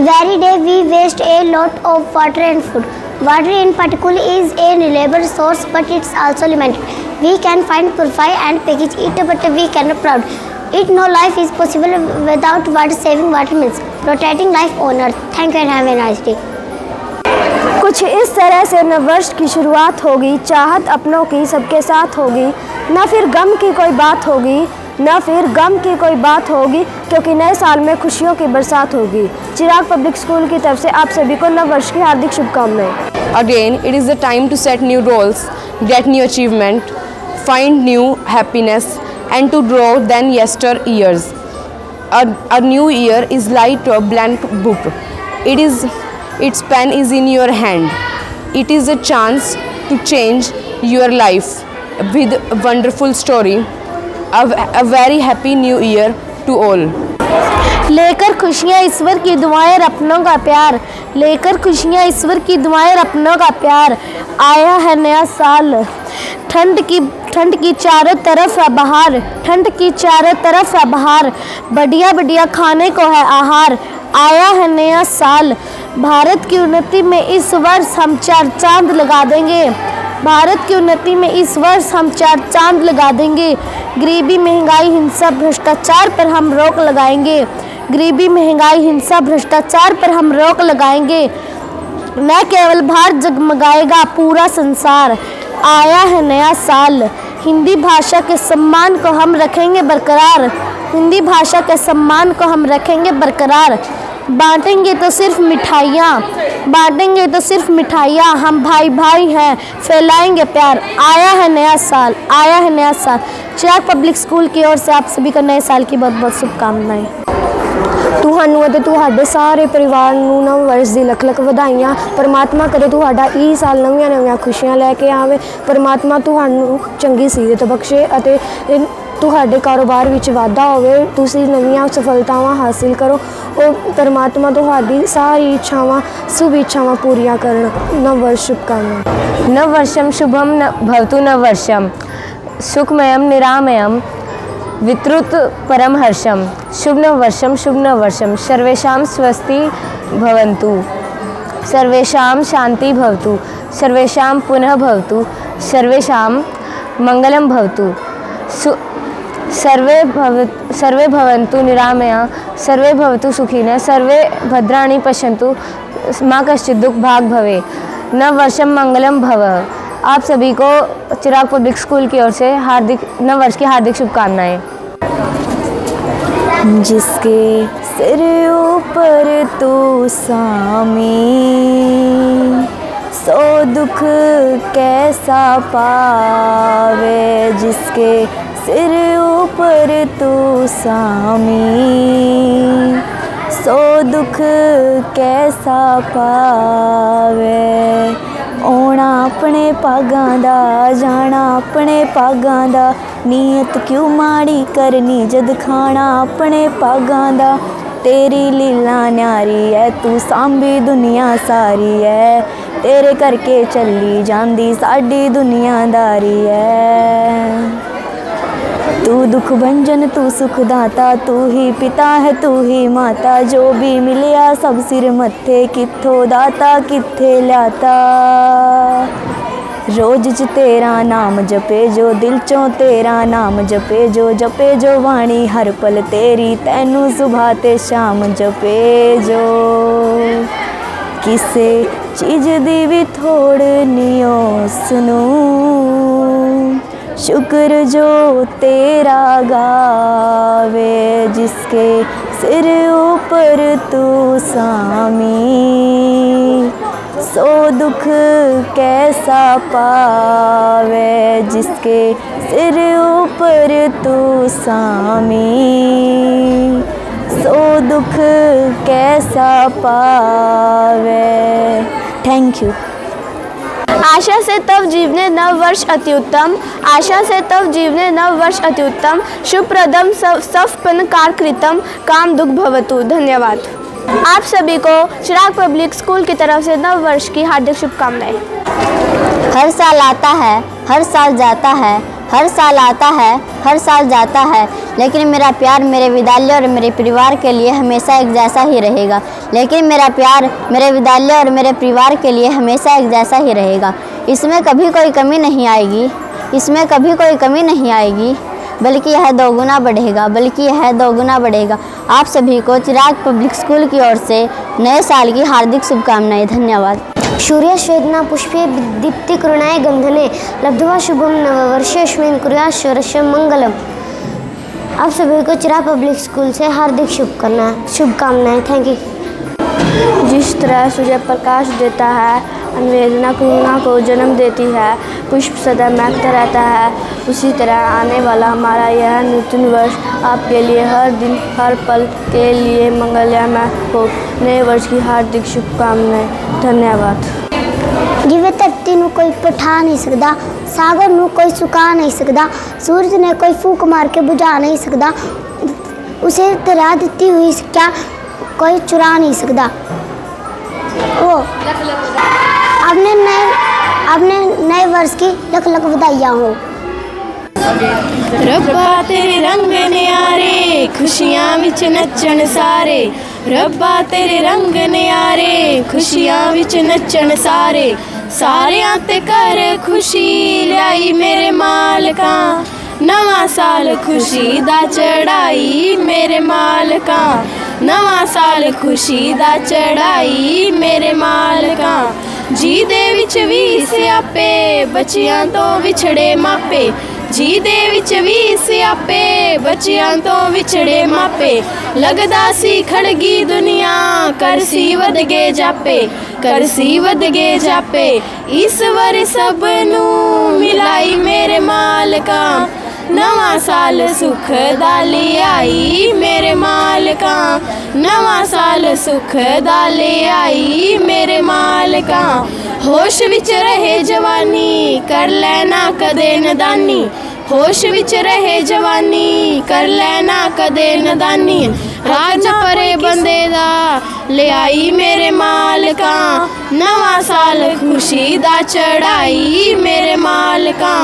Every day we waste a lot of water and food. Water in particular is a reliable source, but it's also limited. We can find, purify and package it, but we cannot produce it. No life is possible without water. Saving water means protecting life on earth. Thank you and have a nice day. कुछ इस तरह से नववर्ष की शुरुआत होगी, चाहत अपनों की सबके साथ होगी, न फिर गम की कोई बात होगी, न फिर गम की कोई बात होगी, क्योंकि नए साल में खुशियों की बरसात होगी। चिराग पब्लिक स्कूल की तरफ से आप सभी को नववर्ष की हार्दिक शुभकामनाएं। Again, it is the time to set new goals, get new achievement, find new happiness, and to grow than yesteryears. A new year is like a blank book. Its pen is in your hand. It is a chance to change your life with a wonderful story. A very happy new year to all. लेकर खुशियाँ ईश्वर की दुआएं अपनों का प्यार, लेकर खुशियाँ ईश्वर की दुआएं अपनों का प्यार। आया है नया साल, ठंड की चारों तरफ है बहार, ठंड की चारों तरफ है बहार, बढ़िया बढ़िया खाने को है आहार। आया है नया साल, भारत की उन्नति में इस वर्ष हम 4 चांद लगा देंगे, भारत की उन्नति में इस वर्ष हम 4 चांद लगा देंगे। गरीबी महंगाई हिंसा भ्रष्टाचार पर हम रोक लगाएंगे, गरीबी महंगाई हिंसा भ्रष्टाचार पर हम रोक लगाएंगे। न केवल भारत जगमगाएगा पूरा संसार। आया है नया साल, हिंदी भाषा के सम्मान को हम रखेंगे बरकरार, हिंदी भाषा के सम्मान को हम रखेंगे बरकरार। बांटेंगे तो सिर्फ मिठाइयाँ, बांटेंगे तो सिर्फ मिठाइयाँ, हम भाई भाई हैं, फैलाएंगे प्यार। आया है नया साल, आया है नया साल। चिराग पब्लिक स्कूल की ओर से आप सभी को नए साल की बहुत बहुत शुभकामनाएं। ਤੁਹਾਨੂੰ ਅਤੇ ਤੁਹਾਡੇ ਸਾਰੇ ਪਰਿਵਾਰ ਨੂੰ ਨਵ ਵਰष ਦੀ ਲੱਖ ਲੱਖ ਵਧਾਈਆਂ। ਪਰਮਾਤਮਾ ਕਰੇ ਤੁਹਾਡਾ ਇਹ ਸਾਲ ਨਵੀਆਂ ਨਵੀਆਂ ਖੁਸ਼ੀਆਂ ਲੈ ਕੇ ਆਵੇ। ਪਰਮਾਤਮਾ ਤੁਹਾਨੂੰ ਚੰਗੀ ਸਿਹਤ ਬਖਸ਼ੇ ਅਤੇ ਤੁਹਾਡੇ ਕਾਰੋਬਾਰ ਵਿੱਚ ਵਾਧਾ ਹੋਵੇ, ਤੁਸੀਂ ਨਵੀਆਂ ਸਫਲਤਾਵਾਂ ਹਾਸਿਲ ਕਰੋ। ਉਹ ਪਰਮਾਤਮਾ ਤੁਹਾਡੀ ਸਾਰੀ ਇੱਛਾਵਾਂ शुभ इच्छावां पूरियां करना। नव वर्ष शुभकामनाएं। नव वर्षम शुभम भवतु नव वर्षम सुखमयम निरामयम वितृत परम हर्षम। शुभ नव वर्षम सर्वेषां स्वस्ति भवन्तु, सर्वेषां शांति भवतु, सर्वेषां पुनः भवतु, सर्वेषां मंगलम भवतु। सर्वे भवन्तु निरामया, सर्वे भवतु सुखिनः, सर्वे भद्राणि पश्यन्तु, माँ कश्चित् दुख भाग भवे। नव वर्षम मंगलम भव। आप सभी को चिराग पब्लिक स्कूल की ओर से नव वर्ष की हार्दिक शुभकामनाएं। जिसके सिर ऊपर तू सामी, सो दुख कैसा पावे। जिसके सिर ऊपर तू सामी, सो दुख कैसा पावे। आना अपने भागां दा, जाना अपने भागां दा, नीयत क्यों माड़ी करनी जद खाना अपने भागां दा। तेरी लीला न्यारी है, तू सांभी दुनिया सारी है, तेरे करके चली जांदी साडी दुनियादारी है। तू दुख भंजन तू सुख दाता, तू ही पिता है तू ही माता, जो भी मिलिया सब सिर मत्थे, कित्थों दाता कित्थे ल्याता। रोज च तेरा नाम जपे जो, दिल चों तेरा नाम जपे जो वाणी हर पल तेरी, तैनू सुबह ते शाम जपे जो। किसे चीज दी भी थोड़ नहीं उसनू, शुक्र जो तेरा गावे। जिसके सिर ऊपर तू सामी, सो दुख कैसा पावे। जिसके सिर ऊपर तू सामी, सो दुख कैसा पावे। Thank you. आशा से तव जीवने नव वर्ष अत्युत्तम, आशा से तव जीवने नव वर्ष अत्युत्तम, शुभप्रदम सफलकार कृतम, काम दुख भवतु। धन्यवाद। आप सभी को चिराग पब्लिक स्कूल की तरफ से नव वर्ष की हार्दिक शुभकामनाएं। हर साल आता है, हर साल जाता है, हर साल आता है, हर साल जाता है, लेकिन मेरा प्यार मेरे विद्यालय और मेरे परिवार के लिए हमेशा एक जैसा ही रहेगा। लेकिन मेरा प्यार मेरे विद्यालय और मेरे परिवार के लिए हमेशा एक जैसा ही रहेगा। इसमें कभी कोई कमी नहीं आएगी, इसमें कभी कोई कमी नहीं आएगी, बल्कि यह दोगुना बढ़ेगा, बल्कि यह दोगुना बढ़ेगा। आप सभी को चिराग पब्लिक स्कूल की ओर से नए साल की हार्दिक शुभकामनाएं। धन्यवाद। सूर्य स्वेदना पुष्पे दीप्ति करुणाय गंधले लब्ध्वा शुभम नववर्षेस्मिन् कुर्यात् सर्वं मंगलम। आप सभी को चिराग पब्लिक स्कूल से हार्दिक शुभकामनाएं। Thank you. जिस तरह सूर्य प्रकाश देता है, अन्वेषणा करुणा को जन्म देती है, पुष्प सदा महकता रहता है, उसी तरह आने वाला हमारा यह नूतन वर्ष आपके लिए हर दिन हर पल के लिए मंगलमय हो। नए वर्ष की हार्दिक शुभकामनाएं। धन्यवाद। जिਵੇਂ ਧਰਤੀ ਨੂੰ ਕੋਈ ਪਠਾ ਨਹੀਂ ਸਕਦਾ, ਸਾਗਰ ਨੂੰ ਕੋਈ ਸੁਕਾ ਨਹੀਂ ਸਕਦਾ, सूरज ने कोई फूंक मार के बुझा नहीं सकता, उसे तरह दी हुई क्या कोई चुरा नहीं सकता। वो आपने नए वर्ष की लख लख बधाइयाँ हो। रब्बा तेरे रंग न्यारे खुशियां विच नचण सारे, रब्बा तेरे रंग न्यारे खुशियां विच नचण सारे, सारियां ते कर खुशी लाई मेरे मालका, नवा साल खुशी दा चढ़ाई मेरे मालका, नवा साल खुशी दा चढ़ाई मेरे मालका। जी दे विच भी सियापे बच्चियां तो विछड़े मापे, जी दे विच भी सियापे बच्चियां तो विछड़े मापे, लगदा सी खड़गी दुनिया कर सी वध गे जापे, कर सी वध गे जापे। ईश्वर सब नू मिलाई मेरे मालका, नवा साल सुख दा ले आई मेरे मालका, नवा साल सुख दा ले आई मेरे मालका। होश विच रहे जवानी कर लेना कदे नदानी, होश विच रहे जवानी कर लेना कदे नदानी। राज परे बंदे दा ले आई मेरे मालका, नवा साल खुशी दा चढ़ाई मेरे मालका।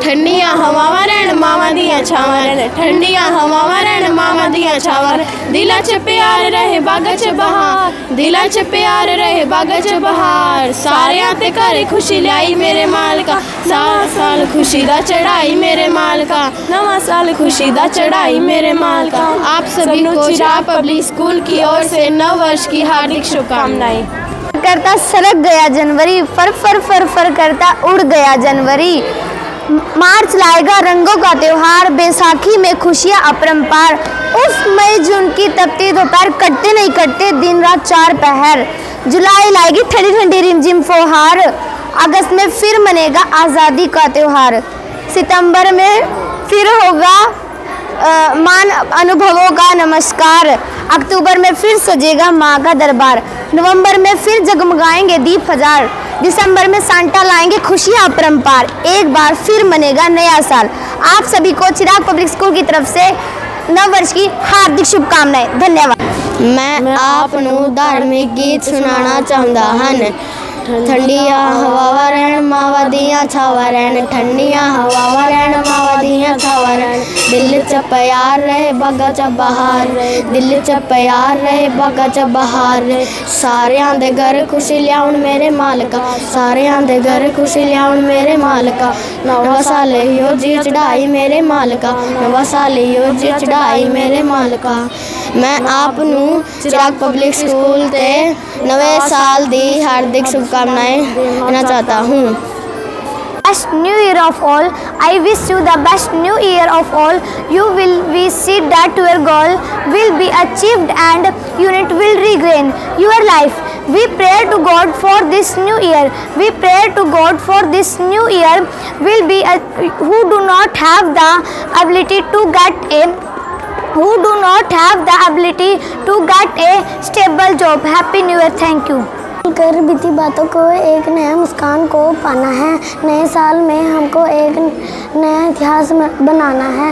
ठंडियां हवावां रहन मावां दियां छावां रहन, ठंडियां हवावां रहन मावां दियां छावां, दिला च प्यार रहे बागा च बहार, दिला च प्यार रहे बागा च बहार। सारियां ते घर खुशी लाई मेरे मालका, साल साल खुशी दा चढ़ाई मेरे मालका, नवा साल खुशी दा चढ़ाई मेरे मालका। आप सभी को चिराग पब्लिक स्कूल की ओर से नव वर्ष की हार्दिक शुभकामनाएं। करता सरक गया जनवरी, फर फर फर फर करता उड़ गया जनवरी। मार्च लाएगा रंगों का त्योहार, बैसाखी में खुशियाँ अपरंपार। उस मई जून की तपती दोपहर, कटते नहीं कटते दिन रात चार पहर। जुलाई लाएगी ठंडी ठंडी रिमझिम फुहार, अगस्त में फिर मनेगा आज़ादी का त्योहार। सितंबर में फिर होगा मान अनुभवों का नमस्कार, अक्टूबर में फिर सजेगा माँ का दरबार, नवंबर में फिर जगमगाएंगे दीप हजार, दिसंबर में सांता लाएंगे खुशियाँ अपरंपार। एक बार फिर मनेगा नया साल। आप सभी को चिराग पब्लिक स्कूल की तरफ से नव वर्ष की हार्दिक शुभकामनाएं। धन्यवाद। मैं आपनू धार्मिक गीत सुनाना चाहता हूँ। ठंडियां हवावां रहन मावां दियां छावां रहन, ठंडियां हवावां रहन मावां दियां छावां रहन। दिल च प्यार रहे बागा च बहार, दिल च प्यार रहे बागा च बहार। सारियां दे घर खुशी लियाउण मेरे मालका, सारियां दे घर खुशी लियाउण मेरे मालका। नवा साल हो जी चढ़ाई मेरे मालका, नवा साल हो जी चढ़ाई मेरे मालका। मैं आपनू चिराग पब्लिक स्कूल ते नवे साल दी हार्दिक शुभकामनाएं देना चाहता हूँ। Best New Year of all. I wish you the best New Year of all. You will be see that your goal will be achieved and unit will regain your life. We pray to God for this new year. We pray to God for this new year will be who do not have the ability to get a stable job. Happy New Year. Thank you. कर बीती बातों को एक नया मुस्कान को पाना है। नए साल में हमको एक नया इतिहास बनाना है,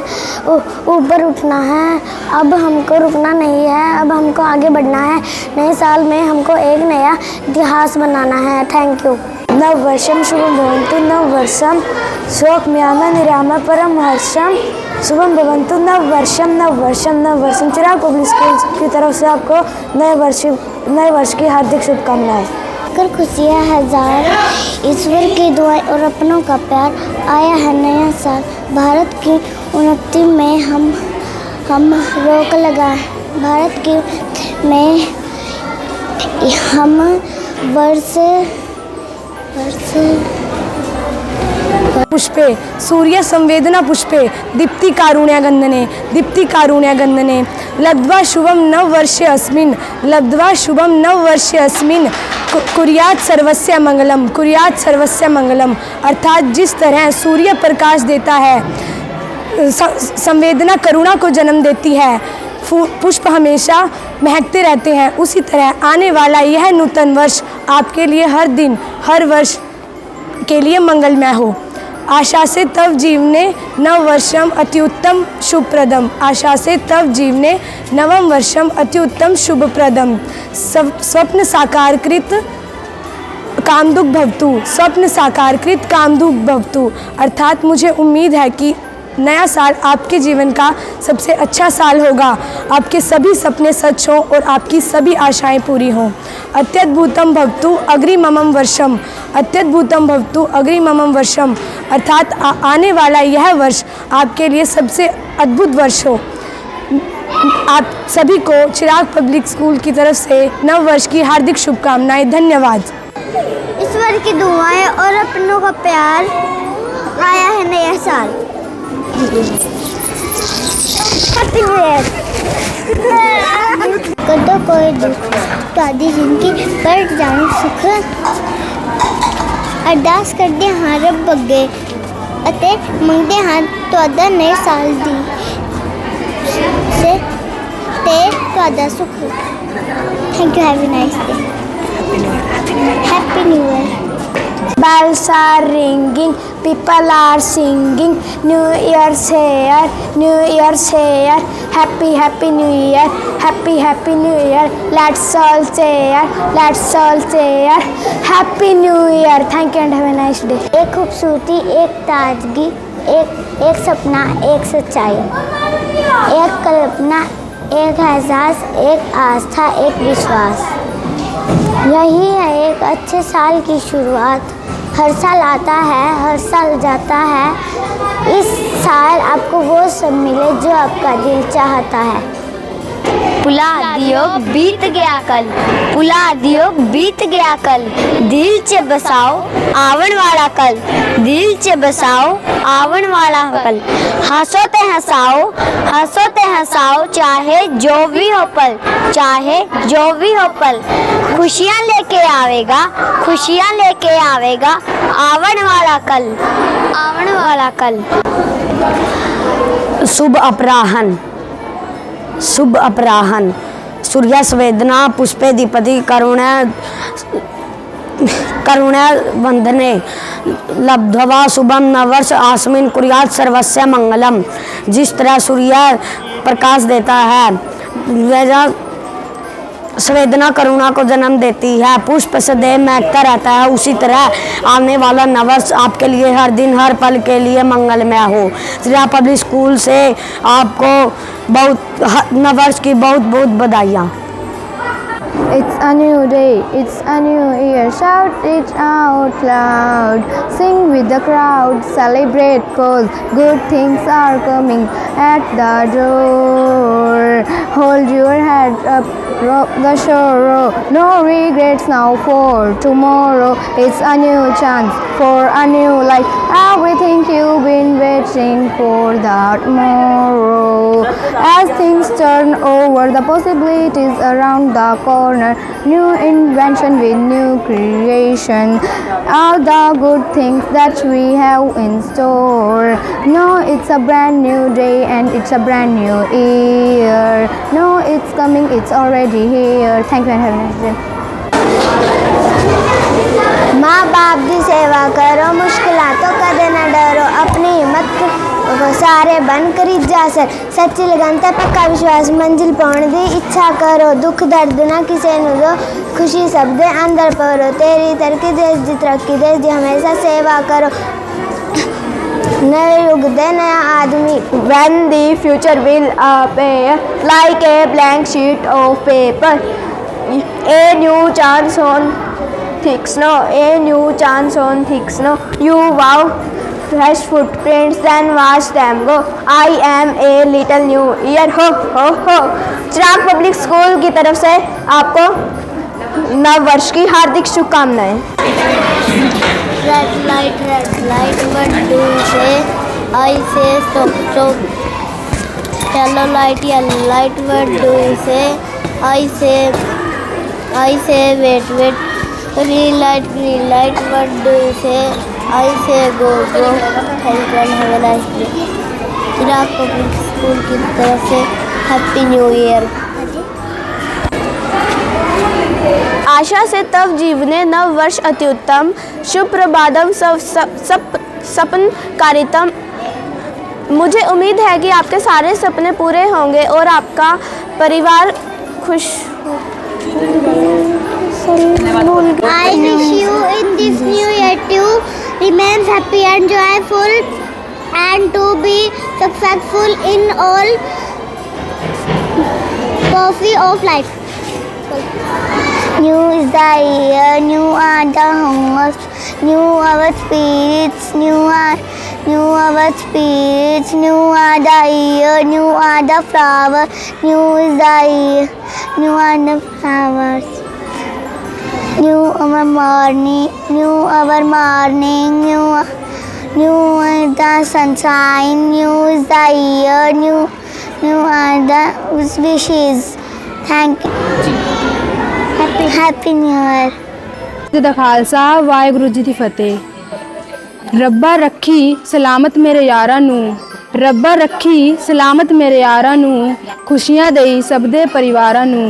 ऊपर उठना है। अब हमको रुकना नहीं है, अब हमको आगे बढ़ना है। नए साल में हमको एक नया इतिहास बनाना है। Thank you. नववर्षं शुभं भवन्तु नववर्षं शोकम्याम निराम परम हर्षम शुभम भवन्तु नववर्षम। चिराग पब्लिक स्कूल की तरफ से आपको नए वर्ष की हार्दिक शुभकामनाएं। कर खुशियाँ हजार, ईश्वर की दुआएं और अपनों का प्यार, आया है नया साल। भारत की उन्नति में हम रोक लगाए, भारत की में हम वर्ष पुष्पे सूर्य संवेदना पुष्पे दीप्ति कारुण्यगंधने लब्ध्वा शुभम नव वर्षे अस्मिन् कुर्यात् सर्वस्य मंगलम। अर्थात जिस तरह सूर्य प्रकाश देता है, संवेदना करुणा को जन्म देती है, पुष्प हमेशा महकते रहते हैं, उसी तरह आने वाला यह नूतन वर्ष आपके लिए हर दिन हर वर्ष के लिए मंगलमय हो। आशा से तव जीवने नववर्षम अत्युत्तम शुभप्रदम। आशा से तव जीवने नवम वर्षम अत्युत्तम शुभप्रदम। स्वप्न साकारकृत कामदुक भवतु। अर्थात मुझे उम्मीद है कि नया साल आपके जीवन का सबसे अच्छा साल होगा, आपके सभी सपने सच हों और आपकी सभी आशाएं पूरी हों। अत्यद्भुतम भवतु अग्रिममम वर्षम। अर्थात आने वाला यह वर्ष आपके लिए सबसे अद्भुत वर्ष हो। आप सभी को चिराग पब्लिक स्कूल की तरफ से नव वर्ष की हार्दिक शुभकामनाएं। धन्यवाद। ईश्वर की दुआएं और अपनों का प्यार, आया है नया साल। Happy new year. कदों कोई दुख तादी जिंदगी पर जाने सुख, अरदास करते हाँ रब अगे अते मंगते हाँ तुहाडा नए साल दी से ते तुहाडा सुख। Thank you, have a nice day. Happy new year. Bells are ringing, people are singing, New Year's here, New Year's here, happy New Year, happy New Year, let's all say happy New Year. Thank you and have a nice day. एक खूबसूरती, एक ताजगी, एक सपना, एक सच्चाई, एक कल्पना, एक एहसास, एक आस्था, एक विश्वास। यही है एक अच्छे साल की शुरुआत। हर साल आता है, हर साल जाता है। इस साल आपको वो सब मिले जो आपका दिल चाहता है। पुला दियो बीत गया कल, पुला दियो बीत गया कल, दिल च बसाओ आवन वाला कल, दिल च बसाओ आवन वाला कल। हंसो ते हंसाओ चाहे जो भी हो पल, चाहे जो भी हो पल। खुशियाँ लेके आवेगा आवन वाला कल। शुभ अपराहन सूर्य संवेदना पुष्पे दीपति करुण्या वंदने लब्ध्वा शुभम नववर्ष अस्मिन् कुर्यात् सर्वस्य मंगलम। जिस तरह सूर्य प्रकाश देता है, वह संवेदना करुणा को जन्म देती है, पुष्प सदैव महकता रहता है, उसी तरह आने वाला नववर्ष आपके लिए हर दिन हर पल के लिए मंगलमय हो। चिराग पब्लिक स्कूल से आपको नववर्ष की बहुत बधाइयाँ। It's a new day, it's a new year, shout it out loud, sing with the crowd, celebrate cause good things are coming at the door. Hold your head up, rock the sorrow, no regrets now for tomorrow. It's a new chance for a new life, everything you've been waiting for that tomorrow. As things turn over, the possibilities around the corner, new invention with new creation, all the good things that we have in store. No, it's a brand new day and it's a brand new year. No, it's coming, it's already here. Thank you and have a nice day. माँ बाप की सेवा करो, मुश्किलातों कदे न डरो, अपनी हिम्मत सारे बन करी जा सर सच्ची लगनता पक्का विश्वास मंजिल पाने दी इच्छा करो दुख दर्द ना किसी नु दो खुशी सब दे अंदर परो तेरी तरक्की देश दी तरक्की देश दी हमेशा सेवा करो नए युग दे नया आदमी When the future will appear like a blank sheet of paper, a new chance on thick snow, a new chance on thick snow. You wow fresh footprints, then watch them go. I am a little new year. Ho ho ho. Chirag public school की तरफ से आपको नव वर्ष की हार्दिक शुभकामनाएं। Red light, what do you say? I say stop, stop. Yellow light, what do you say? I say wait, wait. Green light, what do you say? I say go, go. Thank you and have a nice day. Chirag public school की तरफ से happy new year. आशा से तब जीवने नव वर्ष अत्युत्तम शुभ प्रभातम सपन कारितम। मुझे उम्मीद है कि आपके सारे सपने पूरे होंगे और आपका परिवार खुश। I wish you in this new year to remain happy and joyful and to be successful in all spheres of life. New is the year, new are the hungers, new our spirits, new are spirits, new are the year, new are the flower, new is the year, new are the flowers. New our morning, new is the sunshine, new is the year, new are the wishes. Thank you. Happy New Year. जी दा खालसा वाहिगुरू जी दी फतेह। रब्बा रखी सलामत मेरे यारां नू, रब्बा रखी सलामत मेरे यारां नू, खुशियां देई सब दे परिवारां नू,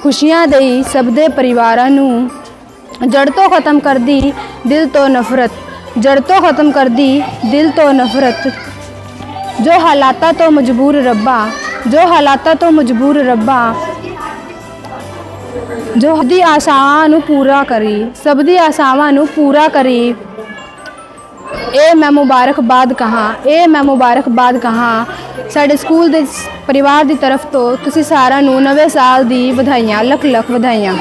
खुशियां देई सब दे परिवारां नू। जड़ तो ख़त्म कर दी दिल तो नफ़रत, जड़ तो ख़त्म कर दी दिल तो नफ़रत। जो हालाता तो मजबूर रब्बा, जो हालाता तो मजबूर रब्बा, जो सबदी आशावां नू पूरा करी, सबदी आशावां नू पूरा करी। मैं मुबारकबाद कहाँ साडे स्कूल दे परिवार दी तरफ तो तुसी सारा नू नवे साल दी वधाइयां, लख लख वधाइयां।